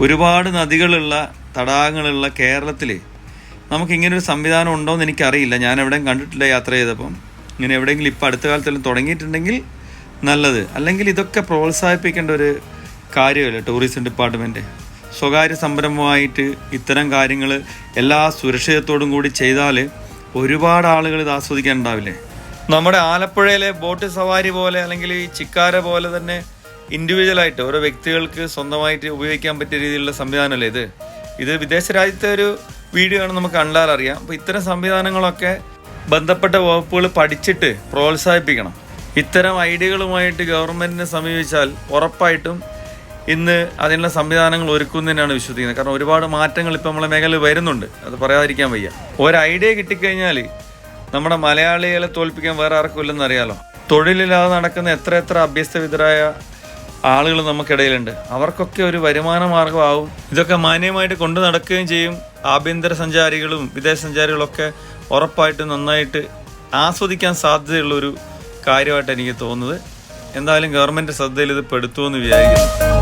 ഒരുപാട് നദികളുള്ള തടാകങ്ങളുള്ള കേരളത്തിൽ നമുക്കിങ്ങനൊരു സംവിധാനം ഉണ്ടോയെന്ന് എനിക്കറിയില്ല. ഞാൻ എവിടെയും കണ്ടിട്ടില്ല യാത്ര ചെയ്തപ്പം. ഇങ്ങനെ എവിടെയെങ്കിലും ഇപ്പോൾ അടുത്ത കാലത്തെല്ലാം തുടങ്ങിയിട്ടുണ്ടെങ്കിൽ നല്ലത്. അല്ലെങ്കിൽ ഇതൊക്കെ പ്രോത്സാഹിപ്പിക്കേണ്ട ഒരു കാര്യമല്ല ടൂറിസം ഡിപ്പാർട്ട്മെൻറ്റ്. സ്വകാര്യ സംരംഭമായിട്ട് ഇത്തരം കാര്യങ്ങൾ എല്ലാ സുരക്ഷിതത്തോടും കൂടി ചെയ്താൽ ഒരുപാട് ആളുകൾ ഇത് ആസ്വദിക്കാനുണ്ടാവില്ലേ. നമ്മുടെ ആലപ്പുഴയിലെ ബോട്ട് സവാരി പോലെ അല്ലെങ്കിൽ ഈ ചിക്കാര പോലെ തന്നെ ഇൻഡിവിജ്വലായിട്ട് ഓരോ വ്യക്തികൾക്ക് സ്വന്തമായിട്ട് ഉപയോഗിക്കാൻ പറ്റിയ രീതിയിലുള്ള സംവിധാനമല്ലേ ഇത് വിദേശ രാജ്യത്തെ ഒരു വീഡിയോ ആണ്, നമുക്ക് കണ്ടാൽ അറിയാം. അപ്പോൾ ഇത്തരം സംവിധാനങ്ങളൊക്കെ ബന്ധപ്പെട്ട വകുപ്പുകൾ പഠിച്ചിട്ട് പ്രോത്സാഹിപ്പിക്കണം. ഇത്തരം ഐഡിയകളുമായിട്ട് ഗവൺമെൻറ്റിനെ സമീപിച്ചാൽ ഉറപ്പായിട്ടും ഇന്ന് അതിനുള്ള സംവിധാനങ്ങൾ ഒരുക്കുന്നതിനാണ് വിശ്വസിക്കുന്നത്. കാരണം ഒരുപാട് മാറ്റങ്ങൾ ഇപ്പോൾ നമ്മളെ മേഖലയിൽ വരുന്നുണ്ട്, അത് പറയാതിരിക്കാൻ വയ്യ. ഒരു ഐഡിയ കിട്ടിക്കഴിഞ്ഞാൽ നമ്മുടെ മലയാളികളെ തോൽപ്പിക്കാൻ വേറെ ആർക്കും ഇല്ലെന്ന് അറിയാലോ. തൊഴിലില്ലാതെ നടക്കുന്ന എത്ര അഭ്യസ്തവിദ്യരായ ആളുകൾ നമുക്കിടയിലുണ്ട്. അവർക്കൊക്കെ ഒരു വരുമാന മാർഗമാവും. ഇതൊക്കെ മാന്യമായിട്ട് കൊണ്ടു നടക്കുകയും ചെയ്യും. ആഭ്യന്തര സഞ്ചാരികളും വിദേശ സഞ്ചാരികളൊക്കെ ഉറപ്പായിട്ട് നന്നായിട്ട് ആസ്വദിക്കാൻ സാധ്യതയുള്ളൊരു കാര്യമായിട്ട് എനിക്ക് തോന്നുന്നത്. എന്തായാലും ഗവൺമെൻറ് ശ്രദ്ധയിൽ ഇത് പെടുത്തുമെന്ന് വിചാരിക്കുന്നു.